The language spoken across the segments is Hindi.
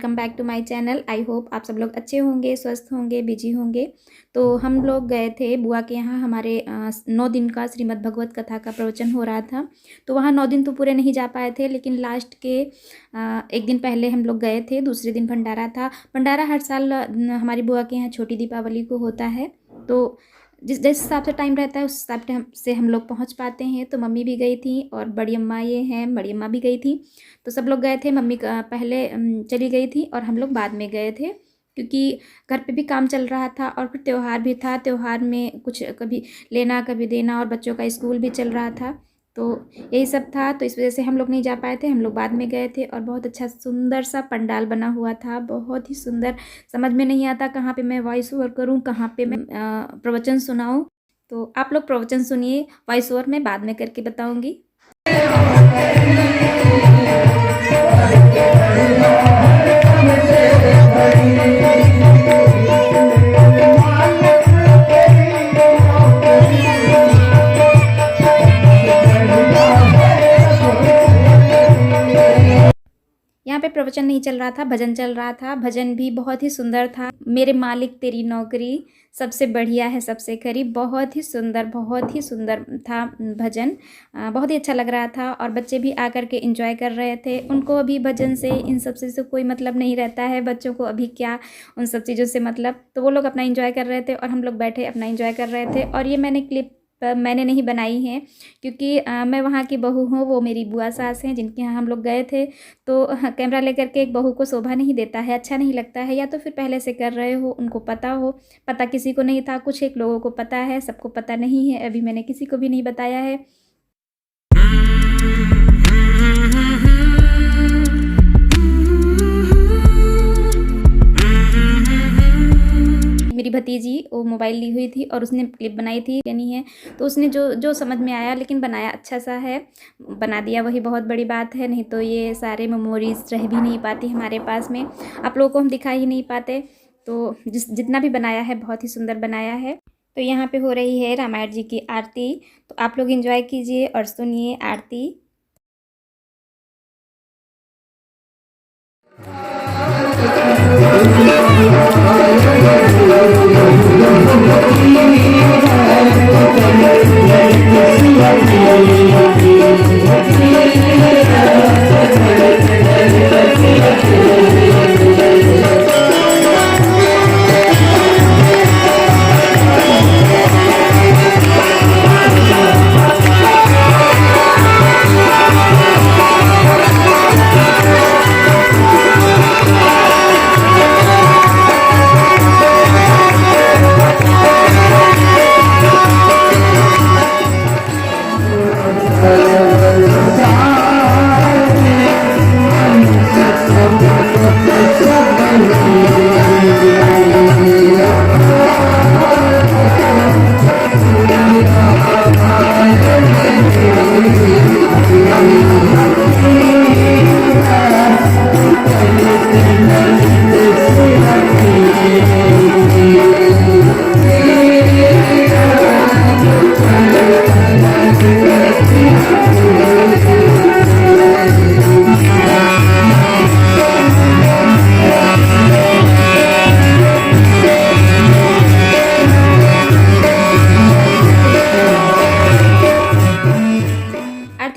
Welcome back to my channel. I hope आप सब लोग अच्छे होंगे, स्वस्थ होंगे, बिजी होंगे। तो हम लोग गए थे बुआ के यहाँ, हमारे 9 दिन का श्रीमद् भगवत कथा का प्रवचन हो रहा था। तो वहाँ 9 दिन तो पूरे नहीं जा पाए थे, लेकिन लास्ट के एक दिन पहले हम लोग गए थे। दूसरे दिन भंडारा था। भंडारा हर साल हमारी बुआ के यहाँ छोटी दीपावली को होता है। तो जिस हिसाब से टाइम रहता है उस हिसाब से हम लोग पहुंच पाते हैं। तो मम्मी भी गई थी और बड़ी अम्मा ये हैं, बड़ी अम्मा भी गई थी। तो सब लोग गए थे। मम्मी पहले चली गई थी और हम लोग बाद में गए थे, क्योंकि घर पे भी काम चल रहा था और फिर त्यौहार भी था। त्यौहार में कुछ कभी लेना कभी देना, और बच्चों का स्कूल भी चल रहा था। तो यही सब था, तो इस वजह से हम लोग नहीं जा पाए थे। हम लोग बाद में गए थे और बहुत अच्छा सुंदर सा पंडाल बना हुआ था, बहुत ही सुंदर। समझ में नहीं आता कहाँ पे मैं वॉइस ओवर करूँ, कहाँ पे मैं प्रवचन सुनाऊँ। तो आप लोग प्रवचन सुनिए, वॉइस ओवर मैं बाद में करके बताऊँगी। यहाँ पे प्रवचन नहीं चल रहा था, भजन चल रहा था। भजन भी बहुत ही सुंदर था। मेरे मालिक तेरी नौकरी सबसे बढ़िया है सबसे खरी, बहुत ही सुंदर था भजन। बहुत ही अच्छा लग रहा था और बच्चे भी आकर के एंजॉय कर रहे थे। उनको अभी भजन से इन सब चीज़ों से कोई मतलब नहीं रहता है। बच्चों को अभी क्या उन सब चीज़ों से मतलब, तो वो लोग अपना एंजॉय कर रहे थे और हम लोग बैठे अपना एंजॉय कर रहे थे। और ये मैंने क्लिप मैंने नहीं बनाई है, क्योंकि मैं वहाँ की बहू हूँ, वो मेरी बुआ सास हैं जिनके यहाँ हम लोग गए थे। तो कैमरा लेकर के एक बहू को शोभा नहीं देता है, अच्छा नहीं लगता है। या तो फिर पहले से कर रहे हो, उनको पता हो। पता किसी को नहीं था, कुछ एक लोगों को पता है, सबको पता नहीं है। अभी मैंने किसी को भी नहीं बताया है। मेरी भतीजी वो मोबाइल ली हुई थी और उसने क्लिप बनाई थी, यानी है। तो उसने जो समझ में आया, लेकिन बनाया अच्छा सा है, बना दिया, वही बहुत बड़ी बात है। नहीं तो ये सारे मेमोरीज रह भी नहीं पाती हमारे पास में, आप लोगों को हम दिखा ही नहीं पाते। तो जितना भी बनाया है बहुत ही सुंदर बनाया है। तो यहाँ पे हो रही है रामायण जी की आरती। तो आप लोग एंजॉय कीजिए और सुनिए आरती।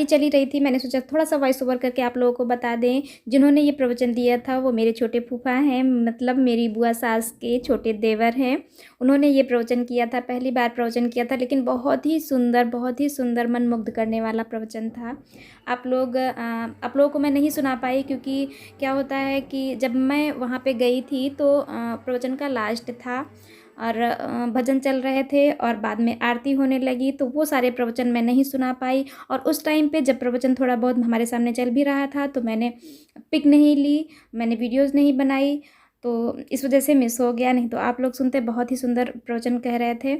चली रही थी, मैंने सोचा थोड़ा सा वॉइस ओवर करके आप लोगों को बता दें। जिन्होंने ये प्रवचन दिया था वो मेरे छोटे फूफा हैं, मतलब मेरी बुआ सास के छोटे देवर हैं। उन्होंने ये प्रवचन किया था, पहली बार प्रवचन किया था, लेकिन बहुत ही सुंदर मन मुग्ध करने वाला प्रवचन था। आप लोगों को मैं नहीं सुना पाई, क्योंकि क्या होता है कि जब मैं वहाँ पे गई थी तो प्रवचन का लास्ट था और भजन चल रहे थे और बाद में आरती होने लगी। तो वो सारे प्रवचन मैं नहीं सुना पाई। और उस टाइम पे जब प्रवचन थोड़ा बहुत हमारे सामने चल भी रहा था तो मैंने पिक नहीं ली, मैंने वीडियोस नहीं बनाई, तो इस वजह से मिस हो गया। नहीं तो आप लोग सुनते, बहुत ही सुंदर प्रवचन कह रहे थे।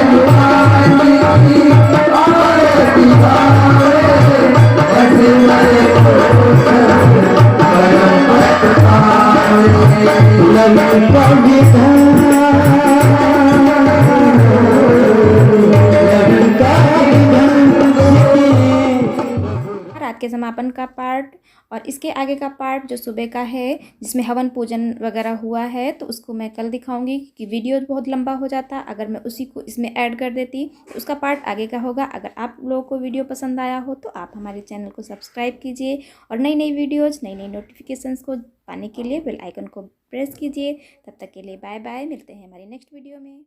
धर्म के समापन का पार्ट और इसके आगे का पार्ट जो सुबह का है जिसमें हवन पूजन वगैरह हुआ है तो उसको मैं कल दिखाऊंगी, क्योंकि वीडियो बहुत लंबा हो जाता अगर मैं उसी को इसमें ऐड कर देती, तो उसका पार्ट आगे का होगा। अगर आप लोगों को वीडियो पसंद आया हो तो आप हमारे चैनल को सब्सक्राइब कीजिए और नई नई वीडियोज़, नई नई नोटिफिकेशंस को पाने के लिए बेल आइकन को प्रेस कीजिए। तब तक के लिए बाय बाय, मिलते हैं हमारी नेक्स्ट वीडियो में।